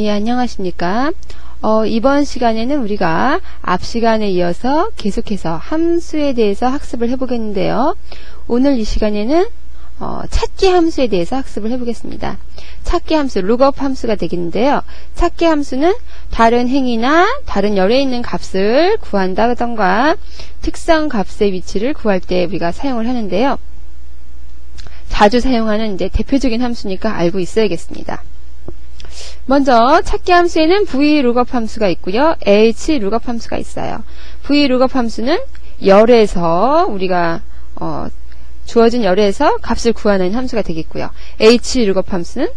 예, 안녕하십니까. 이번 시간에는 우리가 앞 시간에 이어서 계속해서 함수에 대해서 학습을 해보겠는데요. 오늘 이 시간에는 찾기 함수에 대해서 학습을 해보겠습니다. 찾기 함수, 룩업 함수가 되겠는데요. 찾기 함수는 다른 행이나 다른 열에 있는 값을 구한다던가 특정 값의 위치를 구할 때 우리가 사용을 하는데요. 자주 사용하는 이제 대표적인 함수니까 알고 있어야겠습니다. 먼저 찾기 함수에는 vlookup 함수가 있고요. hlookup 함수가 있어요. vlookup 함수는 열에서 우리가 주어진 열에서 값을 구하는 함수가 되겠고요. hlookup 함수는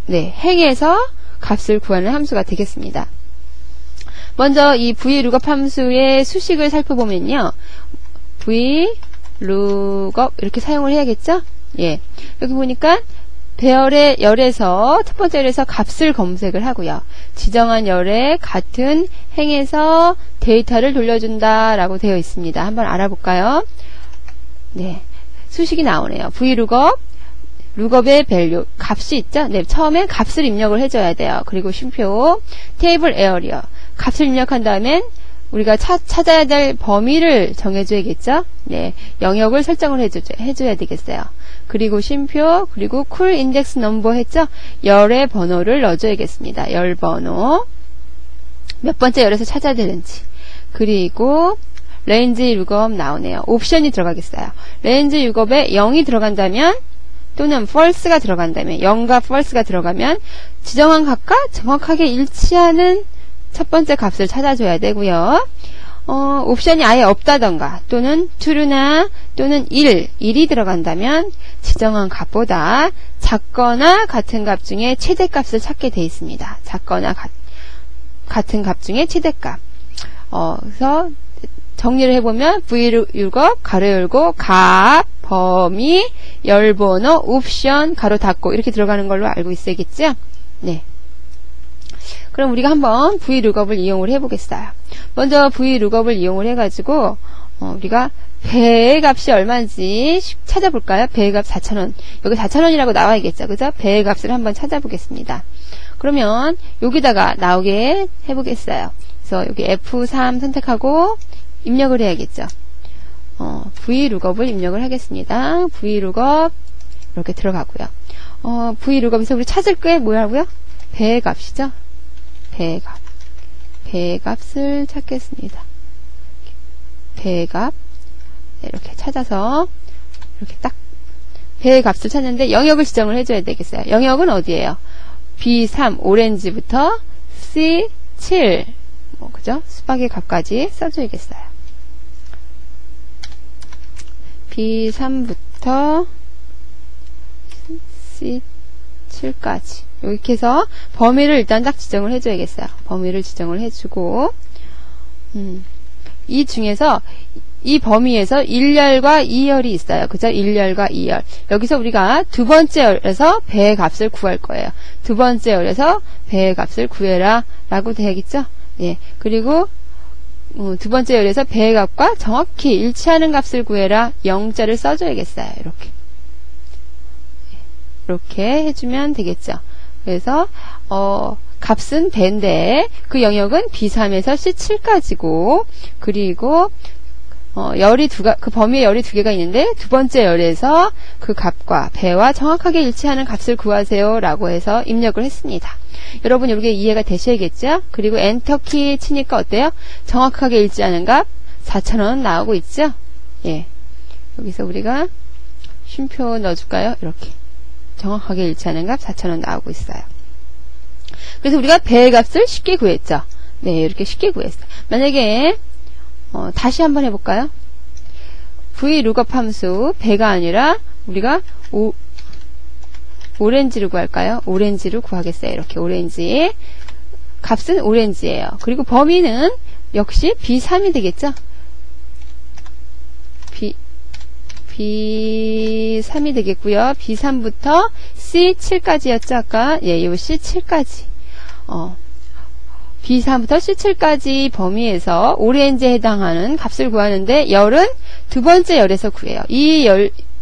행에서 값을 구하는 함수가 되겠습니다. 먼저 이 vlookup 함수의 수식을 살펴보면요. vlookup 이렇게 사용을 해야겠죠? 예. 여기 보니까 배열의 열에서 첫 번째 열에서 값을 검색을 하고요. 지정한 열에 같은 행에서 데이터를 돌려준다 라고 되어 있습니다. 한번 알아볼까요? 네. 수식이 나오네요. vlookup, lookup의 value, 값이 있죠? 네. 처음에 값을 입력을 해줘야 돼요. 그리고 쉼표, table area, 값을 입력한 다음엔 우리가 찾아야 될 범위를 정해줘야겠죠? 네. 영역을 설정을 해줘야 되겠어요. 그리고 쉼표, 그리고 cool index number 했죠? 열의 번호를 넣어줘야겠습니다. 열 번호. 몇 번째 열에서 찾아야 되는지. 그리고 range lookup 나오네요. 옵션이 들어가겠어요. range lookup에 0이 들어간다면 또는 false가 들어간다면 0과 false가 들어가면 지정한 값과 정확하게 일치하는 첫 번째 값을 찾아줘야 되고요. 옵션이 아예 없다던가 또는 true나 또는 1이 들어간다면 지정한 값보다 작거나 같은 값 중에 최대값을 찾게 되어 있습니다. 작거나 같은 값 중에 최대값. 그래서 정리를 해보면 vlookup 가로 열고 값, 범위, 열번호, 옵션 가로 닫고 이렇게 들어가는 걸로 알고 있어야겠죠? 네. 그럼 우리가 한번 vlookup을 이용을 해보겠어요. 먼저 vlookup을 이용을 해가지고 우리가 배의 값이 얼마인지 찾아볼까요? 배의 값 4,000원. 여기 4,000원이라고 나와야겠죠. 그죠? 배의 값을 한번 찾아보겠습니다. 그러면 여기다가 나오게 해보겠어요. 그래서 여기 F3 선택하고 입력을 해야겠죠. vlookup을 입력을 하겠습니다. vlookup 이렇게 들어가고요. vlookup에서 우리 찾을 게 뭐라고요? 배의 값이죠. 배의 값. 배의 값을 찾겠습니다. 배의 값. 이렇게 찾아서 이렇게 딱 배의 값을 찾는데 영역을 지정을 해줘야 되겠어요. 영역은 어디예요? B3 오렌지부터 C7 그죠? 수박의 값까지 써줘야겠어요. B3부터 C7까지 이렇게 해서 범위를 일단 딱 지정을 해줘야겠어요. 범위를 지정을 해주고 이 중에서 이 범위에서 1열과 2열이 있어요. 그죠? 1열과 2열. 여기서 우리가 두 번째 열에서 배의 값을 구할 거예요. 두 번째 열에서 배의 값을 구해라 라고 되겠죠? 예. 그리고 두 번째 열에서 배의 값과 정확히 일치하는 값을 구해라 0자를 써줘야겠어요. 이렇게 해주면 되겠죠. 그래서 값은 배인데 그 영역은 B3에서 C7까지고 그리고 그 범위에 열이 두 개가 있는데 두 번째 열에서 그 값과 배와 정확하게 일치하는 값을 구하세요 라고 해서 입력을 했습니다. 여러분 이렇게 이해가 되셔야겠죠? 그리고 엔터키 치니까 어때요? 정확하게 일치하는 값 4,000원 나오고 있죠? 예. 여기서 우리가 쉼표 넣어줄까요? 이렇게 정확하게 일치하는 값 4,000원 나오고 있어요. 그래서 우리가 배의 값을 쉽게 구했죠? 네, 이렇게 쉽게 구했어요. 만약에 다시 한번 해볼까요? vlookup 함수 배가 아니라 우리가 오렌지를 구할까요? 오렌지를 구하겠어요. 이렇게 오렌지 값은 오렌지예요. 그리고 범위는 역시 B3이 되겠죠? B3이 되겠고요. B3부터 C7까지였죠? 아까 예, 요 C7까지 B3부터 C7까지 범위에서 오렌지에 해당하는 값을 구하는데 열은 두 번째 열에서 구해요. 이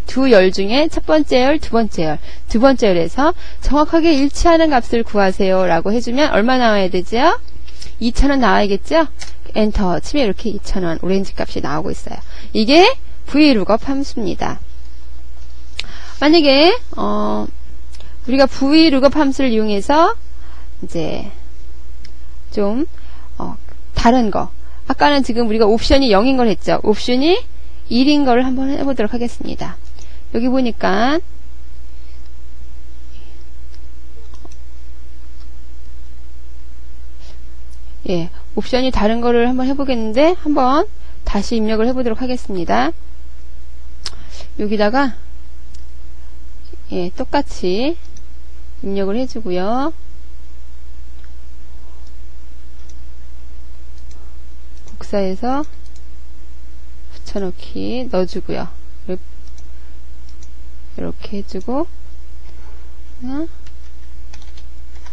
두 열 중에 첫 번째 열, 두 번째 열에서 정확하게 일치하는 값을 구하세요 라고 해주면 얼마 나와야 되죠? 2000원 나와야겠죠? 엔터 치면 이렇게 2000원 오렌지 값이 나오고 있어요. 이게 VLOOKUP 함수입니다. 만약에 우리가 VLOOKUP 함수를 이용해서 이제 좀 다른 거, 아까는 지금 우리가 옵션이 0인 걸 했죠. 옵션이 1인 걸 한번 해보도록 하겠습니다. 여기 보니까 예, 옵션이 다른 거를 한번 해보겠는데 한번 다시 입력을 해보도록 하겠습니다. 여기다가 예, 똑같이 입력을 해주고요. 복사해서 붙여넣기 넣어주고요. 이렇게 해주고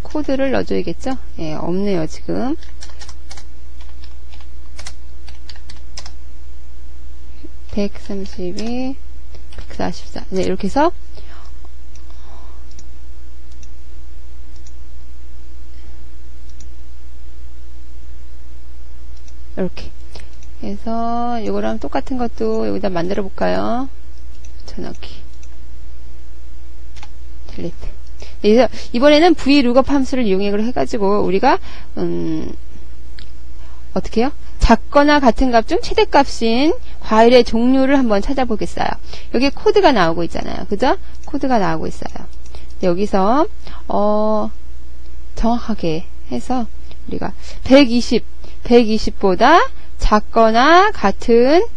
코드를 넣어줘야겠죠? 예, 없네요 지금. (132) (144) 네, 이렇게 해서 이렇게 해서 이거랑 똑같은 것도 여기다 만들어 볼까요? 붙여넣기 딜리트. 그래서 이번에는 VLOOKUP 함수를 이용해가지고 우리가 어떻게 해요? 작거나 같은 값 중 최대값인 과일의 종류를 한번 찾아보겠어요. 여기 코드가 나오고 있잖아요. 그죠? 코드가 나오고 있어요. 여기서 정확하게 해서 우리가 120보다 작거나 같은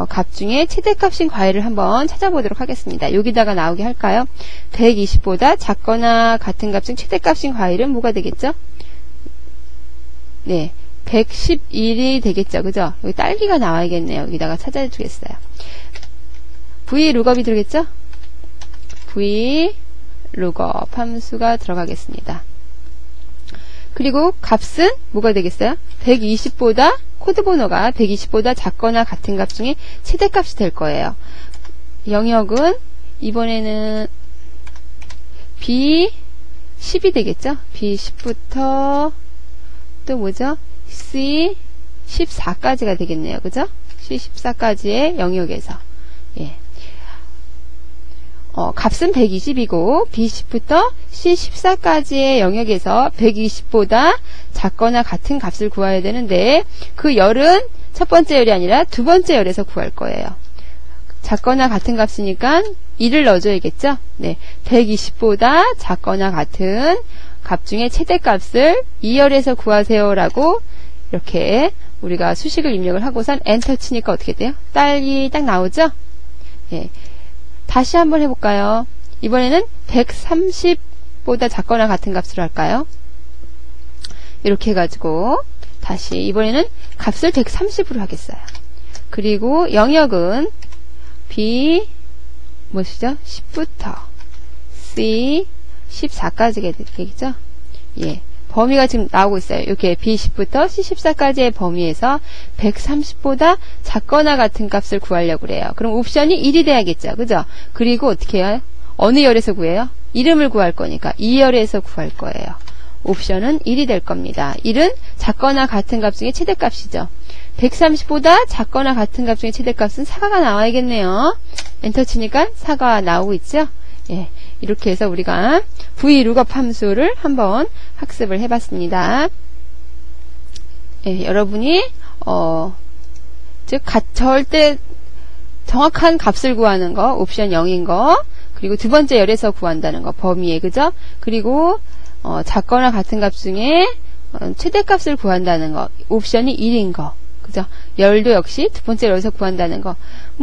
값 중에 최대값인 과일을 한번 찾아보도록 하겠습니다. 여기다가 나오게 할까요? 120보다 작거나 같은 값 중 최대값인 과일은 뭐가 되겠죠? 네, 111이 되겠죠. 그죠? 여기 딸기가 나와야겠네요. 여기다가 찾아주겠어요. VLOOKUP이 들어겠죠? VLOOKUP 함수가 들어가겠습니다. 그리고 값은 뭐가 되겠어요? 120보다 코드 번호가 120보다 작거나 같은 값 중에 최대값이 될 거예요. 영역은 이번에는 B10이 되겠죠? B10부터 또 뭐죠? C14까지가 되겠네요. 그죠? C14까지의 영역에서 예. 값은 120이고 B10부터 C14까지의 영역에서 120보다 작거나 같은 값을 구해야 되는데 그 열은 첫 번째 열이 아니라 두 번째 열에서 구할 거예요. 작거나 같은 값이니까 1을 넣어줘야겠죠? 네, 120보다 작거나 같은 값 중에 최대값을 2열에서 구하세요 라고 이렇게 우리가 수식을 입력을 하고선 엔터 치니까 어떻게 돼요? 딸기 딱 나오죠? 예. 다시 한번 해볼까요? 이번에는 130보다 작거나 같은 값으로 할까요? 이렇게 해가지고 다시 이번에는 값을 130으로 하겠어요. 그리고 영역은 B 무엇이죠? 10부터 C 14까지가 되겠죠? 예. 범위가 지금 나오고 있어요. 이렇게 B10부터 C14까지의 범위에서 130보다 작거나 같은 값을 구하려고 그래요. 그럼 옵션이 1이 돼야겠죠. 그죠? 그리고 어떻게 해요? 어느 열에서 구해요? 이름을 구할 거니까 2열에서 구할 거예요. 옵션은 1이 될 겁니다. 1은 작거나 같은 값 중에 최대값이죠. 130보다 작거나 같은 값 중에 최대값은 4가 나와야겠네요. 엔터 치니까 4가 나오고 있죠? 예. 이렇게 해서 우리가 VLOOKUP 함수를 한번 학습을 해봤습니다. 예, 여러분이 즉 절대 정확한 값을 구하는 거, 옵션 0인 거, 그리고 두 번째 열에서 구한다는 거, 범위에 그죠? 그리고 작거나 같은 값 중에 최대값을 구한다는 거, 옵션이 1인 거, 그죠? 열도 역시 두 번째 열에서 구한다는 거.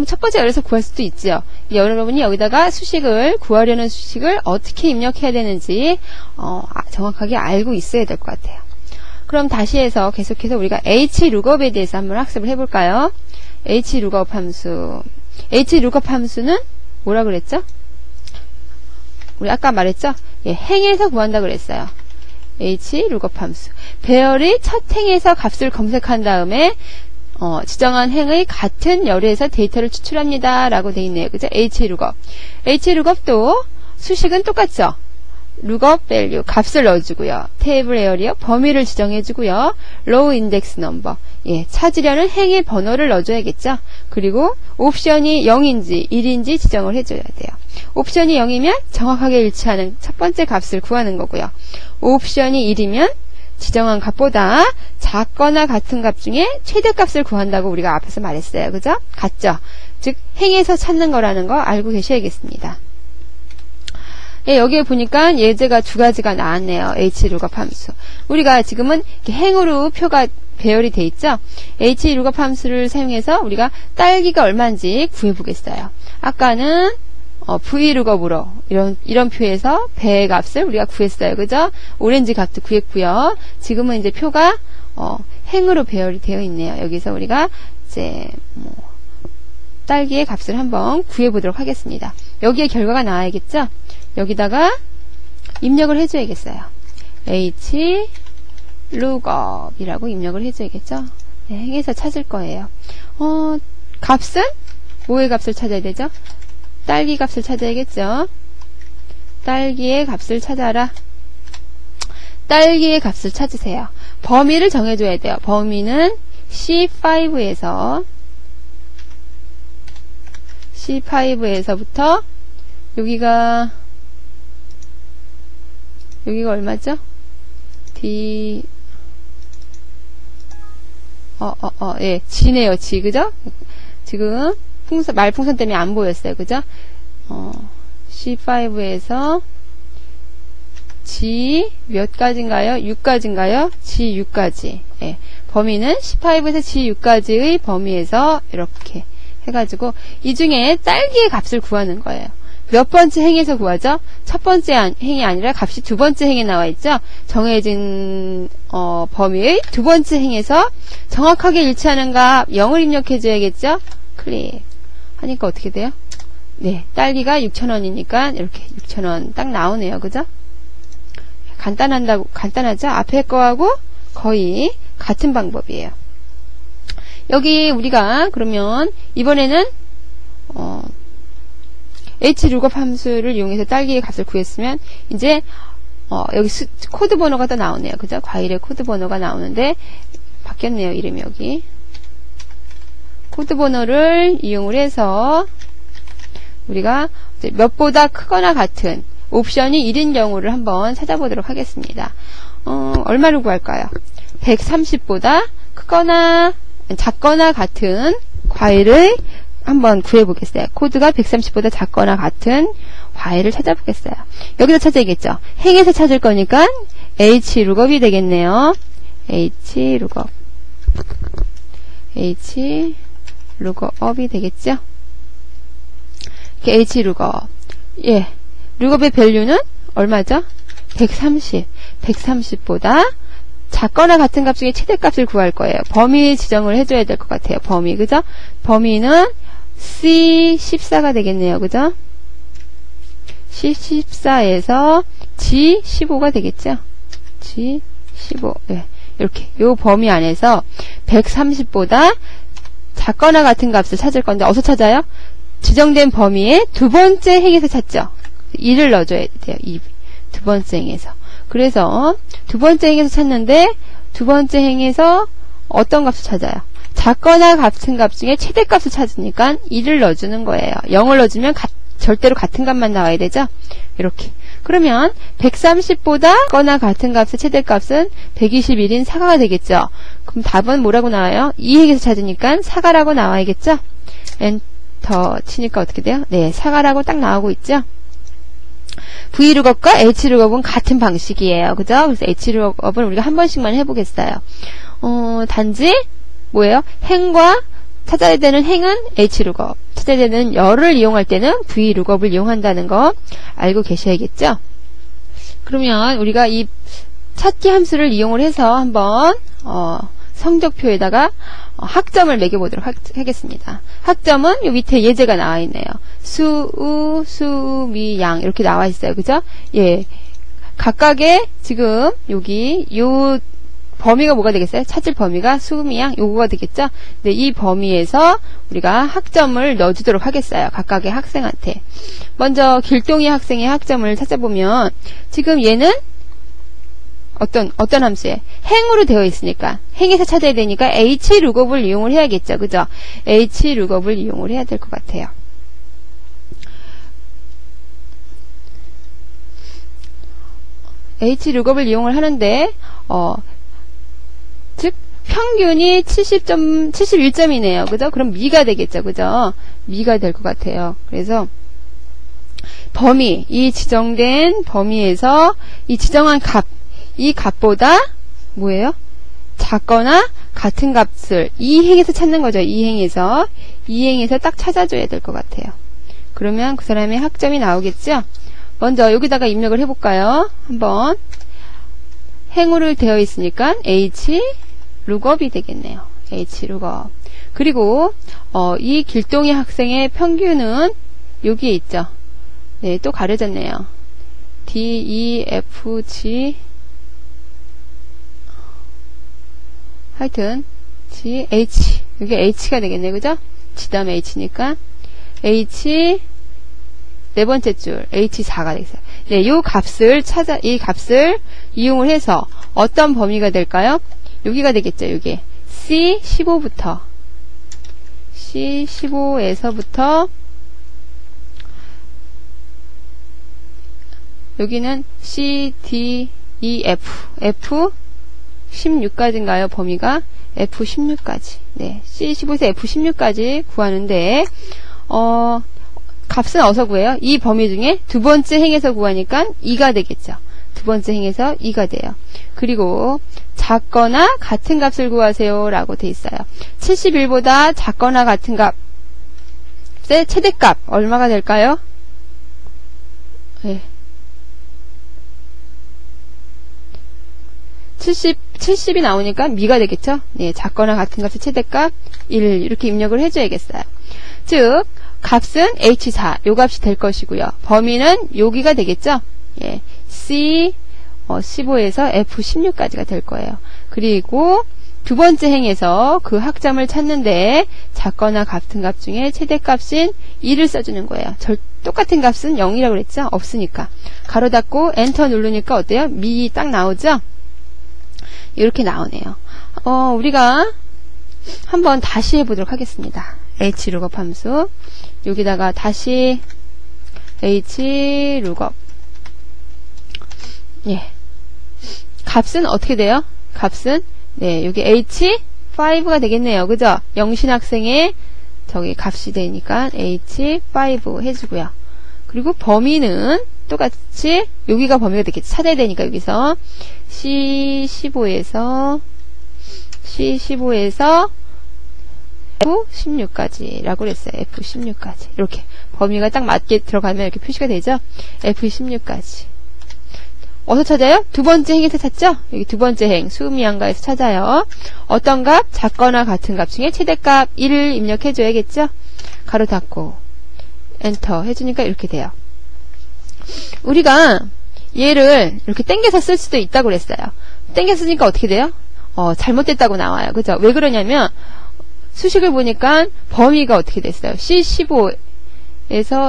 첫 번째 열에서 구할 수도 있죠. 여러분이 여기다가 수식을 구하려는 수식을 어떻게 입력해야 되는지 정확하게 알고 있어야 될 것 같아요. 그럼 다시 해서 계속해서 우리가 HLOOKUP에 대해서 한번 학습을 해볼까요? HLOOKUP 함수. HLOOKUP 함수는 뭐라 그랬죠? 우리 아까 말했죠? 예, 행에서 구한다 그랬어요. HLOOKUP 함수. 배열의 첫 행에서 값을 검색한 다음에 지정한 행의 같은 열에서 데이터를 추출합니다. 라고 되어 있네요. 그죠? hlookup. hlookup도 수식은 똑같죠? lookup value, 값을 넣어주고요. table area, 범위를 지정해주고요. row index number, 예, 찾으려는 행의 번호를 넣어줘야겠죠? 그리고 옵션이 0인지 1인지 지정을 해줘야 돼요. 옵션이 0이면 정확하게 일치하는 첫 번째 값을 구하는 거고요. 옵션이 1이면 지정한 값보다 작거나 같은 값 중에 최대값을 구한다고 우리가 앞에서 말했어요. 그죠? 같죠? 즉 행에서 찾는 거라는 거 알고 계셔야겠습니다. 예, 여기에 보니까 예제가 두 가지가 나왔네요. hlookup 함수. 우리가 지금은 이렇게 행으로 표가 배열이 돼 있죠? hlookup 함수를 사용해서 우리가 딸기가 얼마인지 구해보겠어요. 아까는 vlookup으로 이런 표에서 배의 값을 우리가 구했어요. 그죠? 오렌지 값도 구했고요. 지금은 이제 표가 행으로 배열이 되어 있네요. 여기서 우리가 이제 딸기의 값을 한번 구해보도록 하겠습니다. 여기에 결과가 나와야겠죠? 여기다가 입력을 해줘야겠어요. hlookup 이라고 입력을 해줘야겠죠? 네, 행에서 찾을 거예요. 값은 뭐의 값을 찾아야 되죠? 딸기 값을 찾아야겠죠? 딸기의 값을 찾아라. 딸기의 값을 찾으세요. 범위를 정해줘야 돼요. 범위는 C5에서부터 여기가 얼마죠? 예, G네요, G, 그죠? 지금 말풍선 때문에 안 보였어요, 그죠? C5에서 G 몇 가지인가요? 6가지인가요? G 6가지. 예, 범위는 C5에서 G 6가지의 범위에서 이렇게 해가지고 이 중에 딸기의 값을 구하는 거예요. 몇 번째 행에서 구하죠? 첫 번째 행이 아니라 값이 두 번째 행에 나와 있죠? 정해진 범위의 두 번째 행에서 정확하게 일치하는 값 0을 입력해 줘야겠죠? 클릭 하니까 어떻게 돼요? 네, 딸기가 6,000원이니까 이렇게 6,000원 딱 나오네요. 그죠? 간단하죠? 앞에 거하고 거의 같은 방법이에요. 여기 우리가 그러면 이번에는 hlookup 함수를 이용해서 딸기의 값을 구했으면 이제 여기 코드 번호가 또 나오네요. 그죠? 과일의 코드 번호가 나오는데 바뀌었네요. 이름이 여기. 코드 번호를 이용을 해서 우리가 이제 몇보다 크거나 같은 옵션이 1인 경우를 한번 찾아보도록 하겠습니다. 얼마를 구할까요? 130보다 크거나 작거나 같은 과일을 한번 구해보겠어요. 코드가 130보다 작거나 같은 과일을 찾아보겠어요. 여기서 찾아야겠죠. 행에서 찾을 거니까 hlookup 되겠네요. hlookup 되겠죠. hlookup. 예. lookup의 밸류는 얼마죠? 130보다 작거나 같은 값 중에 최대값을 구할 거예요. 범위 지정을 해줘야 될 것 같아요. 범위, 그죠? 범위는 C14가 되겠네요. 그죠? C14에서 G15가 되겠죠? G15. 네. 이렇게. 요 범위 안에서 130보다 작거나 같은 값을 찾을 건데, 어디서 찾아요? 지정된 범위의 두 번째 행에서 찾죠? 2를 넣어줘야 돼요. 2. 두 번째 행에서. 그래서 두 번째 행에서 찾는데 두 번째 행에서 어떤 값을 찾아요? 작거나 같은 값 중에 최대값을 찾으니까 2를 넣어주는 거예요. 0을 넣어주면 절대로 같은 값만 나와야 되죠? 이렇게. 그러면 130보다 작거나 같은 값의 최대값은 121인 사과가 되겠죠? 그럼 답은 뭐라고 나와요? 2행에서 찾으니까 사과라고 나와야겠죠? 엔터 치니까 어떻게 돼요? 네, 사과라고 딱 나오고 있죠? vlookup과 hlookup은 같은 방식이에요. 그죠? 그래서 hlookup을 우리가 한 번씩만 해보겠어요. 단지 뭐예요? 행과 찾아야 되는 행은 hlookup, 찾아야 되는 열을 이용할 때는 vlookup을 이용한다는 거 알고 계셔야겠죠? 그러면 우리가 이 찾기 함수를 이용을 해서 한번 성적표에다가 학점을 매겨보도록 하겠습니다. 학점은 요 밑에 예제가 나와 있네요. 수, 미, 양 이렇게 나와 있어요. 그죠? 예, 각각의 지금 여기 요 범위가 뭐가 되겠어요? 찾을 범위가 수미양 요거가 되겠죠? 네, 이 범위에서 우리가 학점을 넣어주도록 하겠어요. 각각의 학생한테. 먼저 길동이 학생의 학점을 찾아보면 지금 얘는 어떤 함수에 행으로 되어 있으니까 행에서 찾아야 되니까 hlookup을 이용을 해야겠죠. 그죠? hlookup을 이용을 해야 될 것 같아요. hlookup을 이용을 하는데 즉 평균이 71점이네요. 그죠? 그럼 미가 되겠죠. 그죠? 미가 될 것 같아요. 그래서 범위, 이 지정된 범위에서 이 지정한 값, 이 값보다 뭐예요? 작거나 같은 값을 이 행에서 찾는 거죠. 이 행에서 딱 찾아줘야 될 것 같아요. 그러면 그 사람의 학점이 나오겠죠? 먼저 여기다가 입력을 해볼까요? 한번 행으로 되어 있으니까 hlookup이 되겠네요. hlookup. 그리고 이 길동이 학생의 평균은 여기에 있죠. 네, 또 가려졌네요. D, E, F, G 하여튼 G, H 여기 H가 되겠네요. 그죠? G 다음에 H니까 H 네 번째 줄 H4가 되겠어요. 네, 이 값을 이용을 해서 어떤 범위가 될까요? 여기가 되겠죠. 여기 C15부터 C15에서부터 여기는 C, D, E, F 16까지인가요? 범위가 F16까지. 네, C15에서 F16까지 구하는데 값은 어디서 구해요? 이 범위 중에 두 번째 행에서 구하니까 2가 되겠죠. 두 번째 행에서 2가 돼요. 그리고 작거나 같은 값을 구하세요 라고 돼 있어요. 71보다 작거나 같은 값의 최대값 얼마가 될까요? 네. 70이 나오니까 미가 되겠죠? 네, 작거나 같은 값의 최대값 1 이렇게 입력을 해줘야겠어요. 즉 값은 H4 요 값이 될 것이고요. 범위는 여기가 되겠죠? 예, C 15에서 F16까지가 될 거예요. 그리고 두 번째 행에서 그 학점을 찾는데 작거나 같은 값 중에 최대값인 2를 써주는 거예요. 똑같은 값은 0이라고 그랬죠? 없으니까. 가로 닫고 엔터 누르니까 어때요? 미 딱 나오죠? 이렇게 나오네요. 우리가 한번 다시 해보도록 하겠습니다. hlookup 함수 여기다가 다시 hlookup 예, 값은 어떻게 돼요? 값은 네, 여기 h5가 되겠네요. 그죠? 영신 학생의 저기 값이 되니까 h5 해주고요. 그리고 범위는 똑같이 여기가 범위가 되겠죠. 찾아야 되니까 여기서 C15에서 F16까지 라고 그랬어요. F16까지 이렇게 범위가 딱 맞게 들어가면 이렇게 표시가 되죠. F16까지 어디서 찾아요? 두 번째 행에서 찾죠? 여기 두 번째 행 수미양가에서 찾아요. 어떤 값? 작거나 같은 값 중에 최대값 1을 입력해줘야겠죠? 가로 닫고 엔터 해주니까 이렇게 돼요. 우리가 얘를 이렇게 당겨서 쓸 수도 있다고 그랬어요. 당겨서 쓰니까 어떻게 돼요? 잘못됐다고 나와요. 그죠? 왜 그러냐면 수식을 보니까 범위가 어떻게 됐어요? C15에서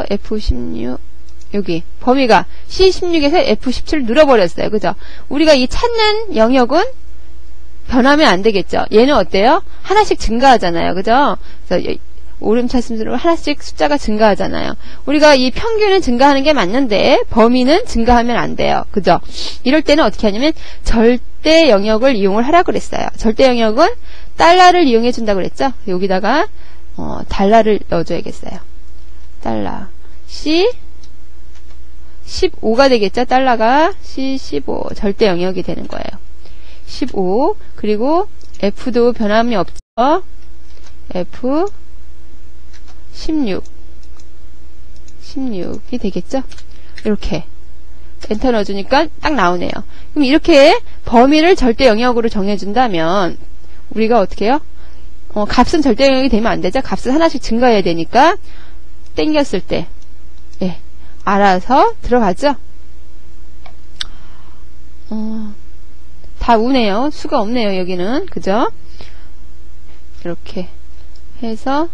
F16 여기 범위가 C16에서 F17을 눌러버렸어요. 그죠? 우리가 이 찾는 영역은 변하면 안 되겠죠. 얘는 어때요? 하나씩 증가하잖아요. 그죠? 그래서 오름차순으로 하나씩 숫자가 증가하잖아요. 우리가 이 평균은 증가하는 게 맞는데 범위는 증가하면 안 돼요. 그죠? 이럴 때는 어떻게 하냐면 절대 영역을 이용을 하라고 그랬어요. 절대 영역은 달러를 이용해 준다고 그랬죠? 여기다가 달러를 넣어줘야겠어요. 달러 C15가 되겠죠? 달러가 C15 절대 영역이 되는 거예요. 15 그리고 F도 변함이 없죠? F16이 되겠죠? 이렇게 엔터 넣어주니까 딱 나오네요. 그럼 이렇게 범위를 절대 영역으로 정해준다면 우리가 어떻게 해요? 값은 절대 영역이 되면 안 되죠? 값은 하나씩 증가해야 되니까 땡겼을 때 예, 알아서 들어가죠? 다 우네요. 수가 없네요. 여기는. 그죠? 이렇게 해서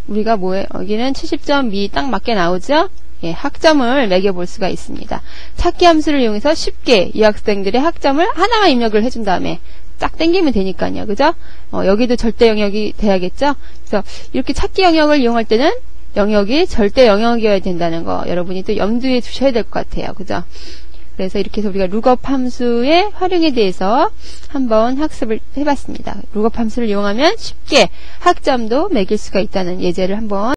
우리가 뭐에 여기는 70점 미 딱 맞게 나오죠? 예, 학점을 매겨볼 수가 있습니다. 찾기 함수를 이용해서 쉽게 이 학생들의 학점을 하나만 입력을 해준 다음에 딱 땡기면 되니까요. 그죠? 여기도 절대 영역이 돼야겠죠? 그래서 이렇게 찾기 영역을 이용할 때는 영역이 절대 영역이어야 된다는 거 여러분이 또 염두에 두셔야 될 것 같아요. 그죠? 그래서 이렇게 해서 우리가 룩업 함수의 활용에 대해서 한번 학습을 해봤습니다. 룩업 함수를 이용하면 쉽게 학점도 매길 수가 있다는 예제를 한번